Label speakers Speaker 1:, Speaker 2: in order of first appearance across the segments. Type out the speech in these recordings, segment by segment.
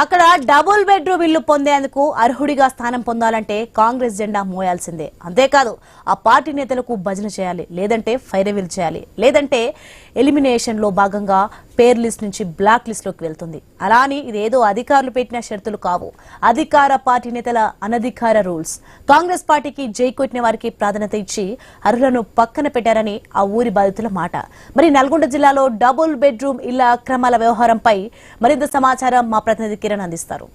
Speaker 1: అక్కడ double bedroom ఇల్లు పొందేందుకు అర్హుడిగా స్థానం పొందాలంటే కాంగ్రెస్ జెండా మోయాల్సిందే. అంతేకాదు ఆ పార్టీ నేతలకు భజన చేయాలి, లేదంటే ఫైరవిల్ చేయాలి, లేదంటే ఎలిమినేషన్ లో భాగంగా పేర్ లిస్ట్ నుంచి బ్లాక్ లిస్ట్ లోకి వెళ్తుంది. అలాని ఇదేదో అధికారులు పెట్టిన షరతులు కావు, అధికార పార్టీ నేతల అనధికార రూల్స్. కాంగ్రెస్ పార్టీకి జై కొట్టిన వారికి ప్రాధాన్యత ఇచ్చి అర్హులను పక్కన పెట్టారని ఆ ఊరి బాధితుల మాట. మరి నల్గొండ జిల్లాలో డబుల్ బెడ్రూమ్ ఇళ్ల అక్రమాల వ్యవహారంపై మరింత సమాచారం మా ప్రతినిధి కిరణ్ అందిస్తారు.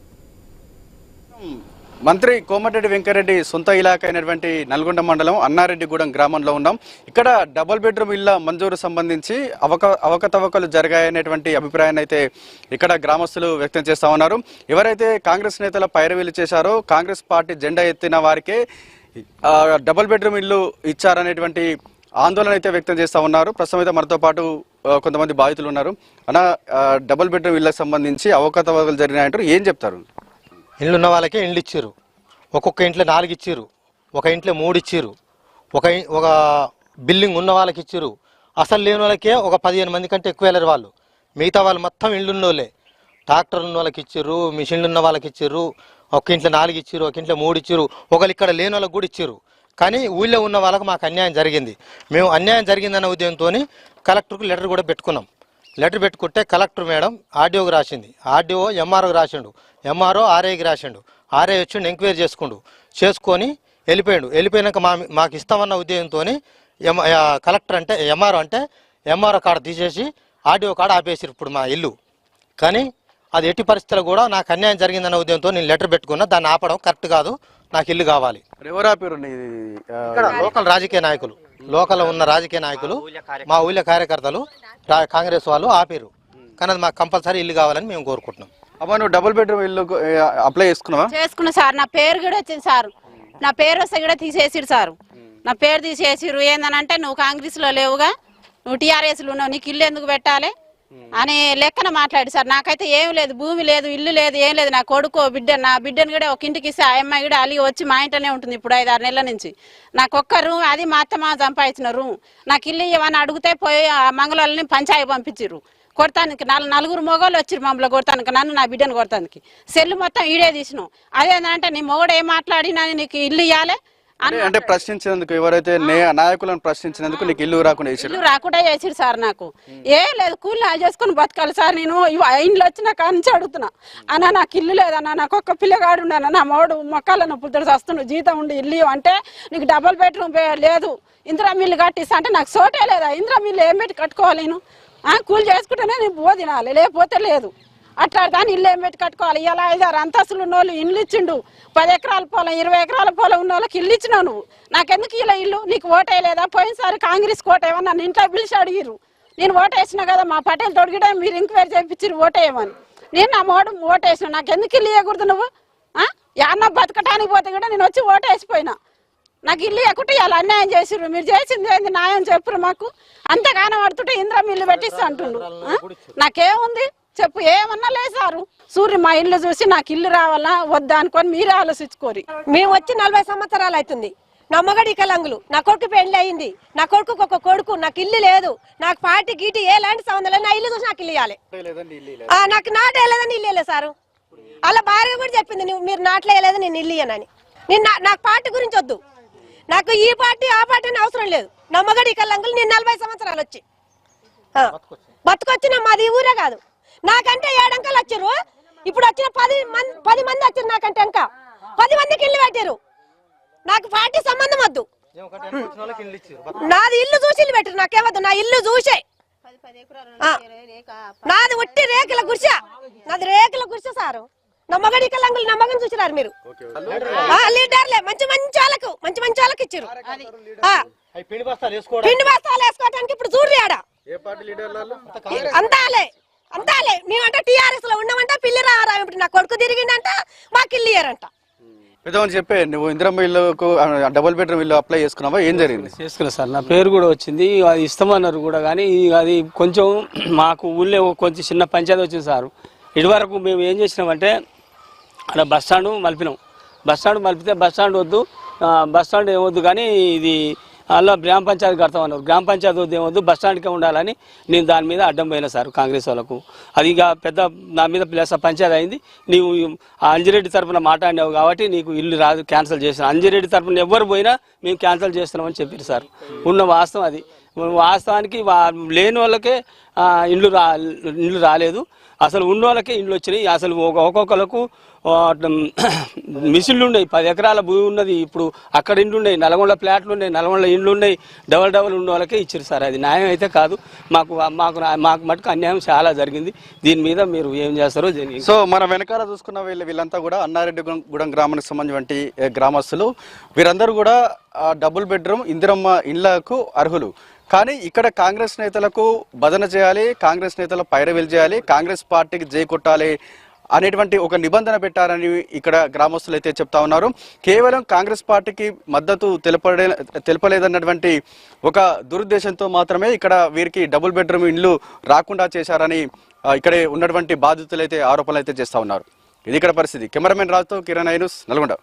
Speaker 2: మంత్రి కోమటిరెడ్డి వెంకరెడ్డి సొంత ఇలాకా అయినటువంటి నల్గొండ మండలం అన్నారెడ్డిగూడెం గ్రామంలో ఉన్నాం. ఇక్కడ డబుల్ బెడ్రూమ్ ఇళ్ల మంజూరు సంబంధించి అవకతవకలు జరిగాయనేటువంటి అభిప్రాయాన్ని అయితే ఇక్కడ గ్రామస్తులు వ్యక్తం చేస్తా ఉన్నారు. ఎవరైతే కాంగ్రెస్ నేతల పైరవీలు చేశారో, కాంగ్రెస్ పార్టీ జెండా ఎత్తిన వారికే డబుల్ బెడ్రూమ్ ఇల్లు ఇచ్చారనేటువంటి ఆందోళన అయితే వ్యక్తం చేస్తా ఉన్నారు. ప్రస్తుతం అయితే మనతో పాటు కొంతమంది బాధితులు ఉన్నారు. అన్న, డబుల్ బెడ్రూమ్ ఇళ్లకు సంబంధించి అవకతవకలు జరిగినాయంటారు, ఏం చెప్తారు?
Speaker 3: ఇళ్ళు ఉన్న వాళ్ళకే ఇండ్లు ఇచ్చారు. ఒక్కొక్క ఇంట్లో 4 ఇచ్చారు, ఒక ఇంట్లో 3 ఇచ్చారు, ఒక బిల్డింగ్ ఉన్న వాళ్ళకి ఇచ్చారు. అసలు లేని వాళ్ళకే ఒక 15 మంది కంటే ఎక్కువ వెళ్ళరు వాళ్ళు. మిగతా వాళ్ళు మొత్తం ఇళ్ళు ఉన్న వాళ్ళే. ట్రాక్టర్లు ఉన్న వాళ్ళకి ఇచ్చారు, మిషన్లు ఉన్న వాళ్ళకి ఇచ్చారు. ఒక ఇంట్లో 4 ఇచ్చారు, ఒక ఇంట్లో 3 ఇచ్చారు, ఒకళ్ళు ఇక్కడ లేని వాళ్ళకి కూడా ఇచ్చారు. కానీ ఊళ్ళో ఉన్న వాళ్ళకి మాకు అన్యాయం జరిగింది. మేము అన్యాయం జరిగిందన్న ఉద్దేశంతో కలెక్టర్కు లెటర్ కూడా పెట్టుకున్నాం. లెటర్ పెట్టుకుంటే కలెక్టర్ మేడం ఆర్డీఓకి రాసింది, ఆర్డీఓ ఎంఆర్ఓకి రాసిండు, ఎంఆర్ఓ ఆర్ఐకి రాసిండు. ఆర్ఐ వచ్చి ఎంక్వైరీ చేసుకొని వెళ్ళిపోయినాక మాకు ఇస్తామన్న ఉద్దేశంతో కలెక్టర్ అంటే ఎంఆర్ఓ కాడ తీసేసి ఆర్డీఓ కాడ ఆపేసారు ఇప్పుడు మా ఇల్లు. కానీ అది ఎట్టి పరిస్థితుల్లో కూడా నాకు అన్యాయం జరిగిందన్న ఉద్దేశంతో నేను లెటర్ పెట్టుకున్నా. దాన్ని ఆపడం కరెక్ట్ కాదు, నాకు ఇల్లు కావాలి.
Speaker 2: ఎవరు ఆపారు?
Speaker 3: లోకల్ రాజకీయ నాయకులు, లోకల్ ఉన్న రాజకీయ నాయకులు, మా ఊళ్ళో కార్యకర్తలు, కాంగ్రెస్ వాళ్ళు ఆపారు. కానీ అది మాకు కంపల్సరీ ఇల్లు కావాలని మేము కోరుకుంటున్నాం.
Speaker 2: అమ్మా, నువ్వు డబుల్ బెడ్రూమ్ ఇల్లు అప్లై చేసుకున్నా
Speaker 4: సార్? నా పేరు కూడా వచ్చింది సార్. నా పేరు వస్తే కూడా తీసేసిరు సార్. నా పేరు తీసేసిరు. ఏందనంటే నువ్వు కాంగ్రెస్ లో లేవుగా, నువ్వు టీఆర్ఎస్ లో ఉన్నావు, నీకు ఇల్లు ఎందుకు పెట్టాలి అని లెక్కన మాట్లాడి సార్. నాకైతే ఏం లేదు, భూమి లేదు, ఇల్లు లేదు, ఏం లేదు. నా కొడుకు నా బిడ్డను కూడా ఒక ఇంటికి ఇస్తే ఆ అమ్మాయి కూడా అలిగి వచ్చి మా ఇంట్లోనే ఉంటుంది ఇప్పుడు 5-6 నెలల నుంచి. నాకు ఒక్క రూమ్, అది మా అత్తమ్మ సంపాదించిన రూమ్. నాకు ఇల్లు ఇవ్వని అడిగితే పోయి మంగళవాళ్ళని పంచాయి పంపించారు కొడతానికి. 4 మొగోళ్ళు వచ్చారు మమ్మల్ని కొడతానికి, నన్ను నా బిడ్డను కొడతానికి. సెల్లు మొత్తం ఈడే తీసినావు. అదేంటంటే నీ మొగడు ఏం మాట్లాడినా నీకు ఇల్లు ఇవ్వాలి
Speaker 2: అంటే ప్రశ్నించినందుకు, ఎవరైతే నాయకులను ప్రశ్నించినందుకు నీకు ఇల్లు రాకుండా
Speaker 4: చేసిరు సార్. నాకు ఏం లేదు, కూలి చేసుకుని బతకాలి సార్. నేను ఇంట్లో వచ్చిన కానించి అడుగుతున్నా, అన్న నాకు ఇల్లు లేదన్నా, నాకు ఒక్క పిల్లగాడు ఉండన్నా, నా మోడు మొక్కల నొప్పులతో వస్తున్నాడు, జీతం ఉండి ఇల్లు అంటే నీకు డబుల్ బెడ్రూమ్ లేదు, ఇందిరా మిల్లు కట్టిస్తా అంటే నాకు సోటే లేదా? ఇందిరా మిల్లు ఏం పెట్టి కట్టుకోవాలి? నేను కూలి చేసుకుంటేనే నేను పో తినాలి, లేకపోతే లేదు. అట్లా దాన్ని ఇల్లు ఏం పెట్టి కట్టుకోవాలి? ఇలా 5-6 అంతస్తులు ఉన్న వాళ్ళు ఇల్లు ఇచ్చిండు. 10 ఎకరాల పొలం, 20 ఎకరాల పొలం ఉన్న వాళ్ళకి ఇల్లు ఇచ్చినావు నువ్వు. నాకెందుకు ఇలా ఇల్లు? నీకు ఓటేయలేదా? పోయినసారి కాంగ్రెస్ కోటేమన్నా నన్ను ఇంట్లో పిలిచి అడిగిరు. నేను ఓటేసినా కదా, మా పటేల్ తొడిగితే మీరు ఎంక్వైరీ చేయించారు ఓటేయమని. నేను నా మోడు ఓటేసిన, నాకెందుకు ఇల్లు ఇవ్వకూడదు? నువ్వు యాన్న బతకటానికి పోతే కూడా నేను వచ్చి ఓటేసిపోయినా. నాకు ఇల్లు ఎక్కటి ఇలా అన్యాయం చేసిర్రు. మీరు చేసింది ఏంది న్యాయం చెప్పురు మాకు. అంతగానో పడుతుంటే ఇంద్ర మిల్లు పెట్టిస్తా అంటుండు. నాకేముంది చెప్పు, ఏమన్నా లేసారు సూర్య. మా ఇల్లు చూసి నాకు ఇల్లు రావాలా వద్దా అనుకొని మీరే ఆలోచించుకోరి.
Speaker 5: మేము వచ్చి 40 సంవత్సరాలు అవుతుంది. నా మగడి కలంగులు, నా కొడుకు పెళ్లి అయింది, నా కొడుకు ఒక కొడుకు, నాకు ఇల్లు లేదు. నాకు పార్టీ గీటి ఎలాంటి సంబంధం లేదు. నా ఇల్లు చూసి నాకు ఇల్లు ఇవ్వాలి. నాకు నాటేయలేదని ఇల్లు ఇవ్వలేదు సారు. అలా భార్య కూడా చెప్పింది, మీరు నాటలేయలేదు నేను ఇల్లు ఇయ్యనని. నాకు పార్టీ గురించి వద్దు, నాకు ఈ పార్టీ ఆ పార్టీ అని అవసరం లేదు. నా మగడి కలంగులు నేను 40 సంవత్సరాలు వచ్చి బతుకొచ్చిన మాది ఊరే కాదు. నాకంటే 7 అంకలు వచ్చారు. ఇప్పుడు వచ్చిన 10 మంది వచ్చారు. నాకంటే ఇంకా 10 మందికి ఇల్లు పెట్టారు. నాకు పార్టీ సంబంధం వద్దు. నాది ఇల్లు చూసి ఇల్లు పెట్టారు. నాకేవద్దు, నా ఇల్లు చూసే. నాది ఒట్టి రేకుల గురిస, నాది రేకుల గురిస సారు. నా మగడి కలంగులు నా మగని చూసినారు మీరు. లీడర్లే మంచి వాళ్ళకి ఇచ్చారు. పిండి బస్తాలు వేసుకోవడానికి ఇప్పుడు చూడు ఆడ అంతాలే. మేమంటే టీఆర్ఎస్ లో ఉన్నామంటే పిల్లి రారా, ఇప్పుడు నా కొడుకు తిరిగిందంట, మాకు ఇల్లు ఇయ్యారంట.
Speaker 2: చెప్పే, నువ్వు ఇందిరమ్మ ఇల్లుకు డబుల్ బెడ్రూమ్ ఇల్లు అప్లై చేసుకున్నావా? ఏం జరిగింది?
Speaker 6: చేసుకున్నా సార్, నా పేరు కూడా వచ్చింది, అది ఇస్తామన్నారు కూడా. కానీ అది కొంచెం మాకు ఊళ్ళో కొంచెం చిన్న పంచాయతీ వచ్చింది సార్. ఇదివరకు మేము ఏం చేసినామంటే అక్కడ బస్టాండ్ మలిపినాం. బస్టాండ్ మలిపితే బస్టాండ్ వద్దు, బస్టాండ్ ఏమొద్దు, కానీ ఇది అలా గ్రామ పంచాయతీ కడతామన్నారు. గ్రామ పంచాయతీ వద్దు బస్ స్టాండ్కే ఉండాలని నేను దాని మీద అడ్డం పోయినా సార్ కాంగ్రెస్ వాళ్ళకు. అది ఇక పెద్ద నా మీద ప్లస్ పంచాయతీ అయింది. నీవు ఆ అంజిరెడ్డి తరఫున మాట్లాడినావు కాబట్టి నీకు ఇల్లు రాదు, క్యాన్సిల్ చేసిన. అంజిరెడ్డి తరఫున ఎవరు పోయినా మేము క్యాన్సిల్ చేస్తున్నామని చెప్పారు సార్. ఉన్న వాస్తవం అది. వాస్తవానికి లేని వాళ్ళకే ఇండ్లు రాలేదు, అసలు ఉన్న వాళ్ళకే ఇండ్లు వచ్చినాయి. అసలు ఒక్కొక్కరికి మిషన్లు ఉన్నాయి, 10 ఎకరాల భూమి ఉన్నది. ఇప్పుడు అక్కడ ఇండ్లు ఉన్నాయి, నల్గొండ ప్లాట్లు ఉన్నాయి, నల్గొండ ఇండ్లు ఉన్నాయి. డబల్ ఉన్న వాళ్ళకే ఇచ్చారు సార్. అది న్యాయం అయితే కాదు. మాకు మటుకు అన్యాయం చాలా జరిగింది. దీని మీద మీరు ఏం చేస్తారో.
Speaker 2: సో మన వెనకాల చూసుకున్న వీళ్ళంతా కూడా అన్నారెడ్డి గూడెం గ్రామానికి సంబంధించి గ్రామస్తులు. వీరందరూ కూడా డబుల్ బెడ్రూమ్ ఇందిరమ్మ ఇళ్లకు అర్హులు. కానీ ఇక్కడ కాంగ్రెస్ నేతలకు భజన చేయాలి, కాంగ్రెస్ నేతలు పైరవీలు చేయాలి, కాంగ్రెస్ పార్టీకి జై కొట్టాలి అనేటువంటి ఒక నిబంధన పెట్టారని ఇక్కడ గ్రామస్తులు అయితే చెప్తా ఉన్నారు. కేవలం కాంగ్రెస్ పార్టీకి మద్దతు తెలపలేదన్నటువంటి ఒక దురుద్దేశంతో మాత్రమే ఇక్కడ వీరికి డబుల్ బెడ్రూమ్ ఇండ్లు రాకుండా చేశారని ఇక్కడే ఉన్నటువంటి బాధితులు అయితే ఆరోపణలు అయితే చేస్తా ఉన్నారు. ఇది ఇక్కడ పరిస్థితి. కెమెరామెన్ రాజుతో కిరణ్ ఐ న్యూస్, నల్గొండ.